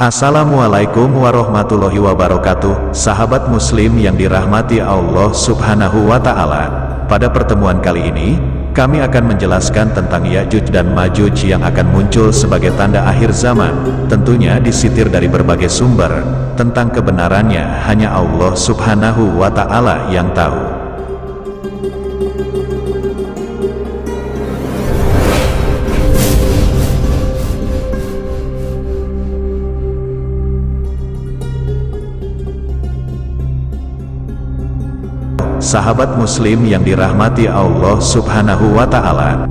Assalamualaikum warahmatullahi wabarakatuh, sahabat muslim yang dirahmati Allah subhanahu wa ta'ala. Pada pertemuan kali ini, kami akan menjelaskan tentang Ya'juj dan Ma'juj yang akan muncul sebagai tanda akhir zaman. Tentunya disitir dari berbagai sumber, tentang kebenarannya hanya Allah subhanahu wa ta'ala yang tahu. Sahabat muslim yang dirahmati Allah subhanahu wa ta'ala,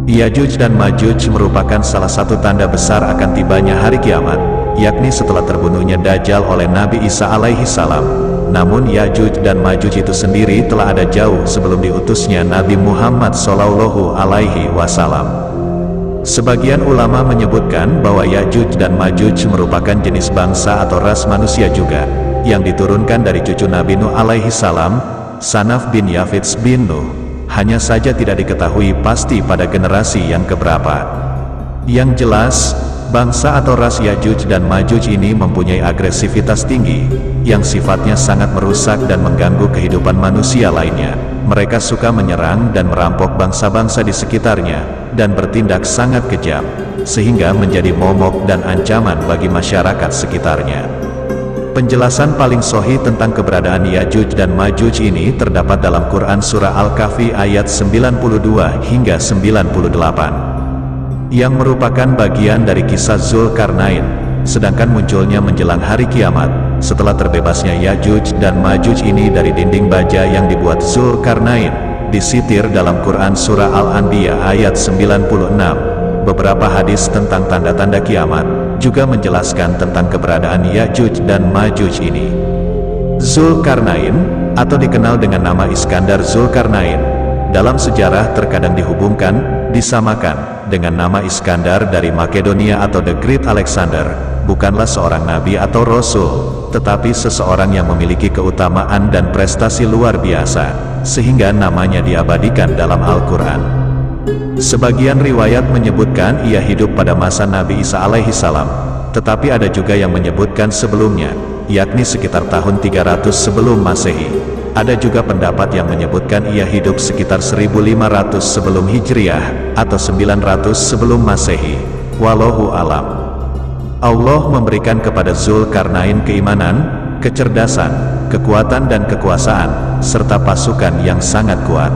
Ya'juj dan Ma'juj merupakan salah satu tanda besar akan tibanya hari kiamat, yakni setelah terbunuhnya Dajjal oleh Nabi Isa alaihi salam. Namun Ya'juj dan Ma'juj itu sendiri telah ada jauh sebelum diutusnya Nabi Muhammad sallallahu alaihi wasallam. Sebagian ulama menyebutkan bahwa Ya'juj dan Ma'juj merupakan jenis bangsa atau ras manusia juga, yang diturunkan dari cucu Nabi Nuh alaihi salam, Sanaf bin Yafits bin Nuh. Hanya saja tidak diketahui pasti pada generasi yang keberapa. Yang jelas, bangsa atau ras Ya'juj dan Ma'juj ini mempunyai agresivitas tinggi, yang sifatnya sangat merusak dan mengganggu kehidupan manusia lainnya. Mereka suka menyerang dan merampok bangsa-bangsa di sekitarnya, dan bertindak sangat kejam, sehingga menjadi momok dan ancaman bagi masyarakat sekitarnya. Penjelasan paling sahih tentang keberadaan Ya'juj dan Ma'juj ini terdapat dalam Quran Surah Al-Kahfi ayat 92 hingga 98, yang merupakan bagian dari kisah Zulkarnain. Sedangkan munculnya menjelang hari kiamat, setelah terbebasnya Ya'juj dan Ma'juj ini dari dinding baja yang dibuat Zulkarnain, disitir dalam Quran Surah Al-Anbiya ayat 96. Beberapa hadis tentang tanda-tanda kiamat juga menjelaskan tentang keberadaan Ya'juj dan Ma'juj ini. Zulkarnain, atau dikenal dengan nama Iskandar Zulkarnain, dalam sejarah terkadang dihubungkan, disamakan dengan nama Iskandar dari Makedonia atau The Great Alexander. Bukanlah seorang nabi atau rasul, tetapi seseorang yang memiliki keutamaan dan prestasi luar biasa, sehingga namanya diabadikan dalam Al-Quran. Sebagian riwayat menyebutkan ia hidup pada masa Nabi Isa alaihi salam, tetapi ada juga yang menyebutkan sebelumnya, yakni sekitar tahun 300 sebelum Masehi. Ada juga pendapat yang menyebutkan ia hidup sekitar 1500 sebelum Hijriah, atau 900 sebelum Masehi. Wallahu alam. Allah memberikan kepada Zulkarnain keimanan, kecerdasan, kekuatan dan kekuasaan, serta pasukan yang sangat kuat.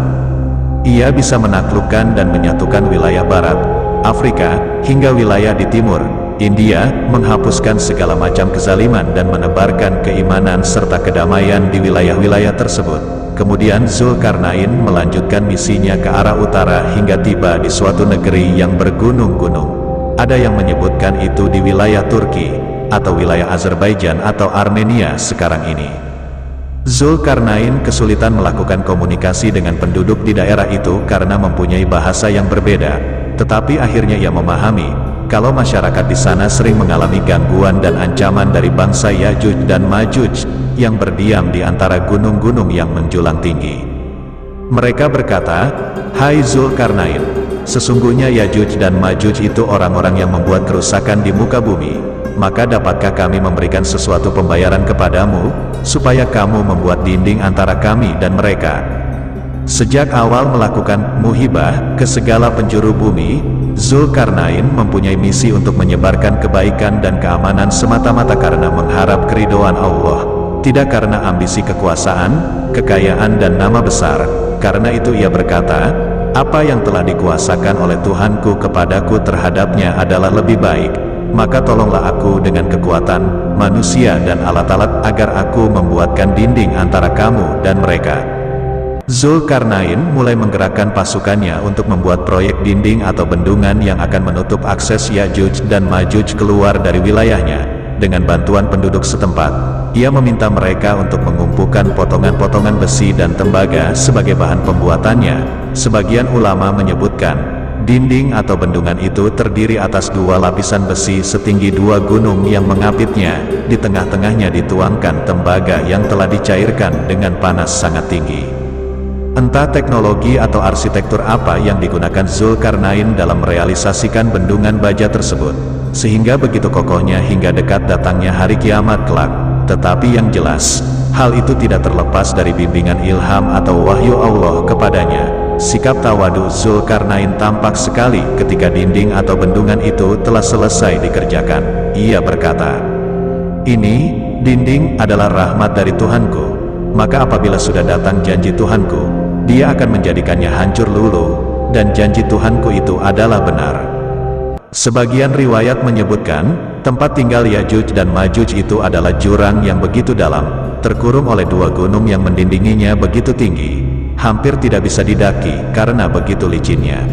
Ia bisa menaklukkan dan menyatukan wilayah barat, Afrika, hingga wilayah di timur, India, menghapuskan segala macam kezaliman dan menebarkan keimanan serta kedamaian di wilayah-wilayah tersebut. Kemudian Zulkarnain melanjutkan misinya ke arah utara hingga tiba di suatu negeri yang bergunung-gunung. Ada yang menyebutkan itu di wilayah Turki, atau wilayah Azerbaijan atau Armenia sekarang ini. Zulkarnain kesulitan melakukan komunikasi dengan penduduk di daerah itu karena mempunyai bahasa yang berbeda, tetapi akhirnya ia memahami kalau masyarakat di sana sering mengalami gangguan dan ancaman dari bangsa Ya'juj dan Ma'juj yang berdiam di antara gunung-gunung yang menjulang tinggi. Mereka berkata, "Hai Zulkarnain, sesungguhnya Ya'juj dan Ma'juj itu orang-orang yang membuat kerusakan di muka bumi. Maka dapatkah kami memberikan sesuatu pembayaran kepadamu, supaya kamu membuat dinding antara kami dan mereka?" Sejak awal melakukan muhibah ke segala penjuru bumi, Zulkarnain mempunyai misi untuk menyebarkan kebaikan dan keamanan semata-mata karena mengharap keridhaan Allah, tidak karena ambisi kekuasaan, kekayaan dan nama besar. Karena itu ia berkata, "Apa yang telah dikuasakan oleh Tuhanku kepadaku terhadapnya adalah lebih baik. Maka tolonglah aku dengan kekuatan manusia dan alat-alat agar aku membuatkan dinding antara kamu dan mereka." Zulkarnain mulai menggerakkan pasukannya untuk membuat proyek dinding atau bendungan yang akan menutup akses Ya'juj dan Ma'juj keluar dari wilayahnya. Dengan bantuan penduduk setempat, ia meminta mereka untuk mengumpulkan potongan-potongan besi dan tembaga sebagai bahan pembuatannya. Sebagian ulama menyebutkan dinding atau bendungan itu terdiri atas dua lapisan besi setinggi dua gunung yang mengapitnya. Di tengah-tengahnya dituangkan tembaga yang telah dicairkan dengan panas sangat tinggi. Entah teknologi atau arsitektur apa yang digunakan Zulkarnain dalam merealisasikan bendungan baja tersebut. sehingga begitu kokohnya hingga dekat datangnya hari kiamat kelak. Tetapi yang jelas, hal itu tidak terlepas dari bimbingan ilham atau wahyu Allah kepadanya. Sikap tawadu Zulkarnain tampak sekali ketika dinding atau bendungan itu telah selesai dikerjakan. Ia berkata, "Ini, dinding adalah rahmat dari Tuhanku. Maka apabila sudah datang janji Tuhanku, Dia akan menjadikannya hancur luluh, dan janji Tuhanku itu adalah benar." Sebagian riwayat menyebutkan, tempat tinggal Yajuj dan Majuj itu adalah jurang yang begitu dalam, terkurung oleh dua gunung yang mendindinginya begitu tinggi, hampir tidak bisa didaki karena begitu licinnya.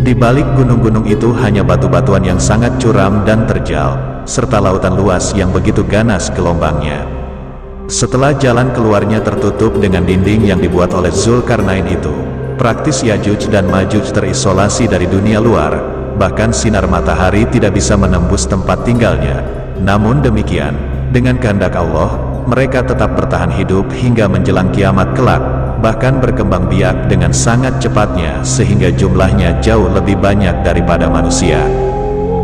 Di balik gunung-gunung itu hanya batu-batuan yang sangat curam dan terjal, serta lautan luas yang begitu ganas gelombangnya. Setelah jalan keluarnya tertutup dengan dinding yang dibuat oleh Zulkarnain itu, praktis Yajuj dan Majuj terisolasi dari dunia luar, bahkan sinar matahari tidak bisa menembus tempat tinggalnya. Namun demikian, dengan kehendak Allah, mereka tetap bertahan hidup hingga menjelang kiamat kelak, bahkan berkembang biak dengan sangat cepatnya sehingga jumlahnya jauh lebih banyak daripada manusia.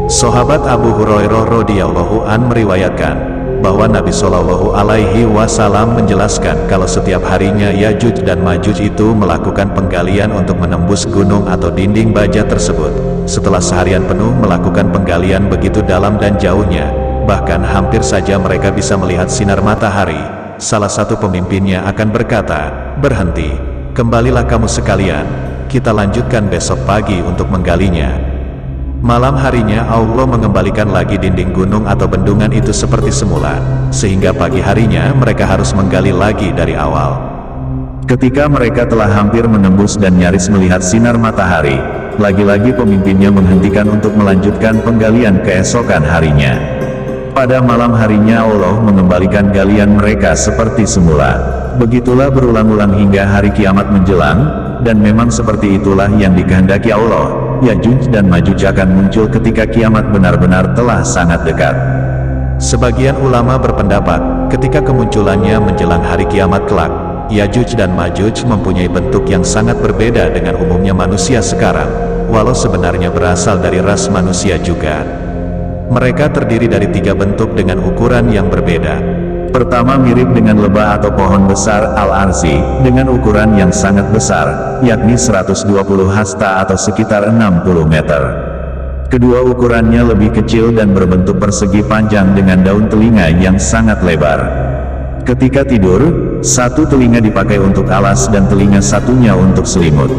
Sahabat Abu Hurairah radhiyallahu an meriwayatkan bahwa Nabi Shallallahu Alaihi Wasallam menjelaskan kalau setiap harinya Yajuj dan Majuj itu melakukan penggalian untuk menembus gunung atau dinding baja tersebut. Setelah seharian penuh melakukan penggalian begitu dalam dan jauhnya, bahkan hampir saja mereka bisa melihat sinar matahari, salah satu pemimpinnya akan berkata, "Berhenti, kembalilah kamu sekalian, kita lanjutkan besok pagi untuk menggalinya." Malam harinya Allah mengembalikan lagi dinding gunung atau bendungan itu seperti semula, sehingga pagi harinya mereka harus menggali lagi dari awal. Ketika mereka telah hampir menembus dan nyaris melihat sinar matahari, lagi-lagi pemimpinnya menghentikan untuk melanjutkan penggalian keesokan harinya. Pada malam harinya Allah mengembalikan galian mereka seperti semula. Begitulah berulang-ulang hingga hari kiamat menjelang, dan memang seperti itulah yang dikehendaki Allah. Yajuj dan Majuj akan muncul ketika kiamat benar-benar telah sangat dekat. Sebagian ulama berpendapat, ketika kemunculannya menjelang hari kiamat kelak, Yajuj dan Majuj mempunyai bentuk yang sangat berbeda dengan umumnya manusia sekarang, walau sebenarnya berasal dari ras manusia juga. Mereka terdiri dari 3 bentuk dengan ukuran yang berbeda. Pertama mirip dengan lebah atau pohon besar al-arzi, dengan ukuran yang sangat besar, yakni 120 hasta atau sekitar 60 meter. Kedua ukurannya lebih kecil dan berbentuk persegi panjang dengan daun telinga yang sangat lebar. Ketika tidur, satu telinga dipakai untuk alas dan telinga satunya untuk selimut.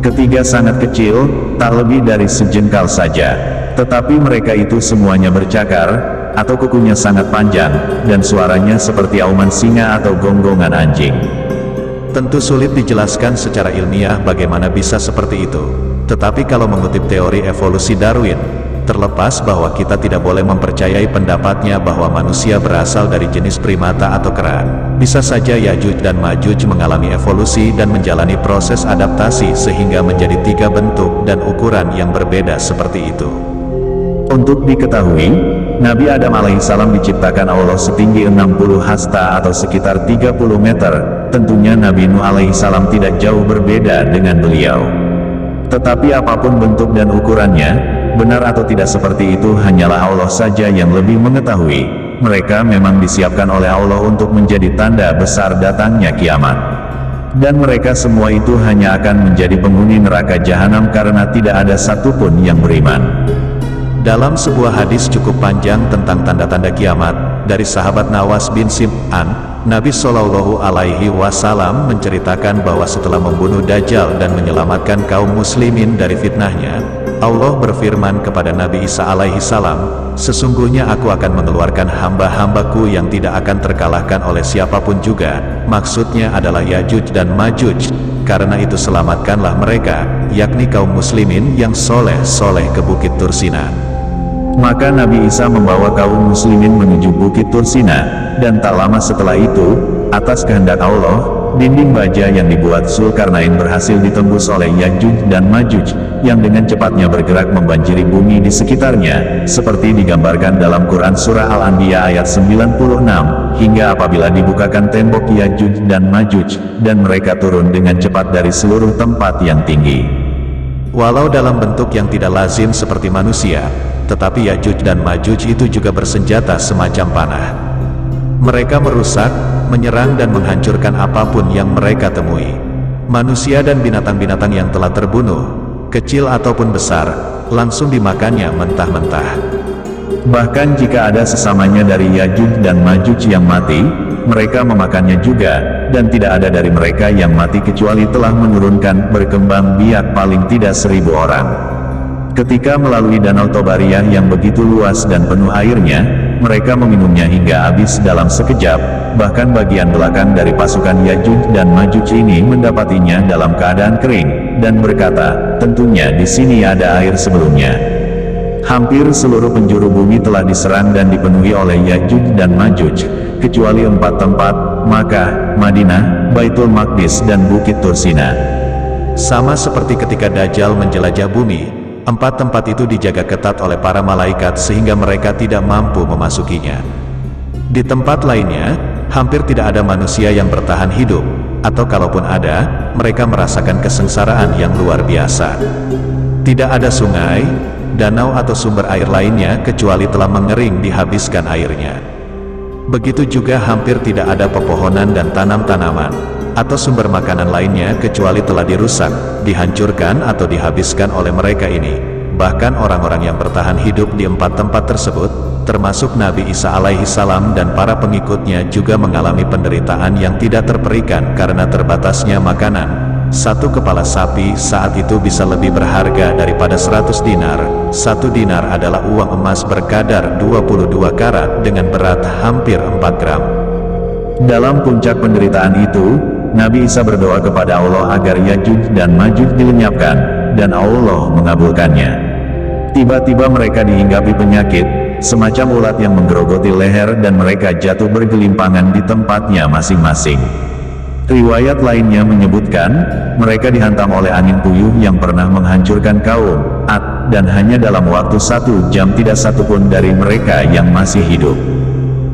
Ketiga sangat kecil, tak lebih dari sejengkal saja, tetapi mereka itu semuanya bercakar, atau kukunya sangat panjang, dan suaranya seperti auman singa atau gonggongan anjing. Tentu sulit dijelaskan secara ilmiah bagaimana bisa seperti itu. Tetapi kalau mengutip teori evolusi Darwin, terlepas bahwa kita tidak boleh mempercayai pendapatnya bahwa manusia berasal dari jenis primata atau kera, bisa saja Yajuj dan Majuj mengalami evolusi dan menjalani proses adaptasi sehingga menjadi 3 bentuk dan ukuran yang berbeda seperti itu. Untuk diketahui, Nabi Adam alaihissalam diciptakan Allah setinggi 60 hasta atau sekitar 30 meter, tentunya Nabi Nuh alaihissalam tidak jauh berbeda dengan beliau. Tetapi apapun bentuk dan ukurannya, benar atau tidak seperti itu hanyalah Allah saja yang lebih mengetahui. Mereka memang disiapkan oleh Allah untuk menjadi tanda besar datangnya kiamat. Dan mereka semua itu hanya akan menjadi penghuni neraka jahanam karena tidak ada satupun yang beriman. Dalam sebuah hadis cukup panjang tentang tanda-tanda kiamat, dari sahabat Nawas bin Sim'an, Nabi Shallallahu Alaihi Wasallam menceritakan bahwa setelah membunuh Dajjal dan menyelamatkan kaum muslimin dari fitnahnya, Allah berfirman kepada Nabi Isa alaihissalam, "Sesungguhnya aku akan mengeluarkan hamba-hambaku yang tidak akan terkalahkan oleh siapapun juga." Maksudnya adalah Yajuj dan Majuj. Karena itu selamatkanlah mereka, yakni kaum muslimin yang soleh-soleh ke Bukit Tursina. Maka Nabi Isa membawa kaum muslimin menuju Bukit Tursina, dan tak lama setelah itu, atas kehendak Allah, dinding baja yang dibuat Zulkarnain berhasil ditembus oleh Yajuj dan Majuj, yang dengan cepatnya bergerak membanjiri bumi di sekitarnya, seperti digambarkan dalam Quran Surah Al-Anbiya ayat 96, hingga apabila dibukakan tembok Yajuj dan Majuj, dan mereka turun dengan cepat dari seluruh tempat yang tinggi. Walau dalam bentuk yang tidak lazim seperti manusia, tetapi Ya'juj dan Ma'juj itu juga bersenjata semacam panah. Mereka merusak, menyerang dan menghancurkan apapun yang mereka temui. Manusia dan binatang-binatang yang telah terbunuh, kecil ataupun besar, langsung dimakannya mentah-mentah. Bahkan jika ada sesamanya dari Ya'juj dan Ma'juj yang mati, mereka memakannya juga, dan tidak ada dari mereka yang mati kecuali telah menurunkan berkembang biak paling tidak 1000 orang. Ketika melalui Danau Tobariyah yang begitu luas dan penuh airnya, mereka meminumnya hingga habis dalam sekejap, bahkan bagian belakang dari pasukan Ya'juj dan Ma'juj ini mendapatinya dalam keadaan kering, dan berkata, tentunya di sini ada air sebelumnya. Hampir seluruh penjuru bumi telah diserang dan dipenuhi oleh Ya'juj dan Ma'juj, kecuali 4 tempat, Makkah, Madinah, Baitul Maqdis dan Bukit Tursina. Sama seperti ketika Dajjal menjelajah bumi, 4 tempat itu dijaga ketat oleh para malaikat sehingga mereka tidak mampu memasukinya. Di tempat lainnya, hampir tidak ada manusia yang bertahan hidup, atau kalaupun ada, mereka merasakan kesengsaraan yang luar biasa. Tidak ada sungai, danau atau sumber air lainnya kecuali telah mengering dihabiskan airnya. Begitu juga hampir tidak ada pepohonan dan tanam-tanaman, atau sumber makanan lainnya kecuali telah dirusak, dihancurkan atau dihabiskan oleh mereka ini. Bahkan orang-orang yang bertahan hidup di 4 tempat tersebut, termasuk Nabi Isa alaihi salam dan para pengikutnya juga mengalami penderitaan yang tidak terperikan karena terbatasnya makanan. 1 kepala sapi saat itu bisa lebih berharga daripada 100 dinar. 1 dinar adalah uang emas berkadar 22 karat dengan berat hampir 4 gram. Dalam puncak penderitaan itu, Nabi Isa berdoa kepada Allah agar Ya'juj dan Ma'juj dilenyapkan, dan Allah mengabulkannya. Tiba-tiba mereka dihinggapi penyakit, semacam ulat yang menggerogoti leher dan mereka jatuh bergelimpangan di tempatnya masing-masing. Riwayat lainnya menyebutkan, mereka dihantam oleh angin puyuh yang pernah menghancurkan kaum Ad, dan hanya dalam waktu 1 jam tidak satupun dari mereka yang masih hidup.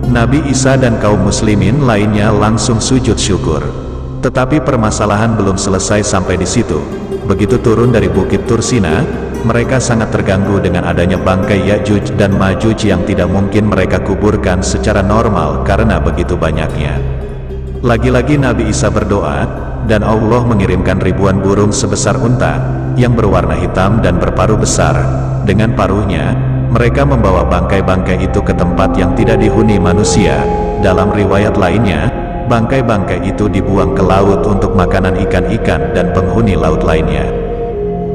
Nabi Isa dan kaum muslimin lainnya langsung sujud syukur. Tetapi permasalahan belum selesai sampai di situ. Begitu turun dari Bukit Tursina, mereka sangat terganggu dengan adanya bangkai Ya'juj dan Ma'juj yang tidak mungkin mereka kuburkan secara normal karena begitu banyaknya. Lagi-lagi Nabi Isa berdoa, dan Allah mengirimkan ribuan burung sebesar unta, yang berwarna hitam dan berparuh besar. Dengan paruhnya, mereka membawa bangkai-bangkai itu ke tempat yang tidak dihuni manusia. Dalam riwayat lainnya, bangkai-bangkai itu dibuang ke laut untuk makanan ikan-ikan dan penghuni laut lainnya.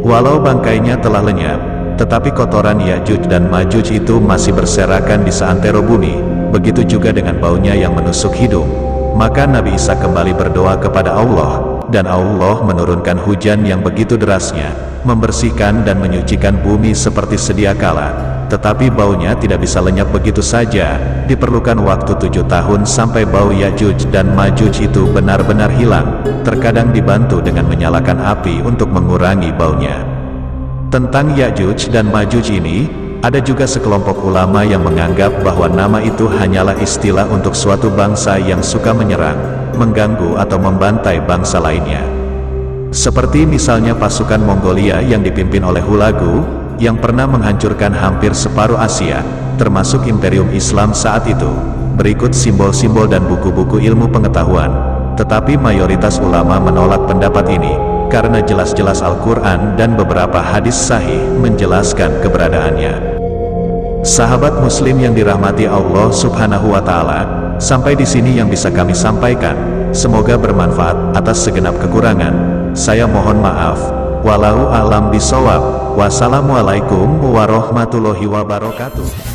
Walau bangkainya telah lenyap, tetapi kotoran Ya'juj dan Ma'juj itu masih berserakan di seantero bumi, begitu juga dengan baunya yang menusuk hidung. Maka Nabi Isa kembali berdoa kepada Allah, dan Allah menurunkan hujan yang begitu derasnya, membersihkan dan menyucikan bumi seperti sedia kala. Tetapi baunya tidak bisa lenyap begitu saja, diperlukan waktu 7 tahun sampai bau Ya'juj dan Ma'juj itu benar-benar hilang, terkadang dibantu dengan menyalakan api untuk mengurangi baunya. Tentang Ya'juj dan Ma'juj ini, ada juga sekelompok ulama yang menganggap bahwa nama itu hanyalah istilah untuk suatu bangsa yang suka menyerang, mengganggu atau membantai bangsa lainnya. Seperti misalnya pasukan Mongolia yang dipimpin oleh Hulagu, yang pernah menghancurkan hampir separuh Asia, termasuk Imperium Islam saat itu. Berikut simbol-simbol dan buku-buku ilmu pengetahuan. Tetapi mayoritas ulama menolak pendapat ini, karena jelas-jelas Al-Quran dan beberapa hadis sahih menjelaskan keberadaannya. Sahabat muslim yang dirahmati Allah subhanahu wa ta'ala, sampai di sini yang bisa kami sampaikan. Semoga bermanfaat. Atas segenap kekurangan, saya mohon maaf. Wallahu a'lam bishawab. Wassalamualaikum warahmatullahi wabarakatuh.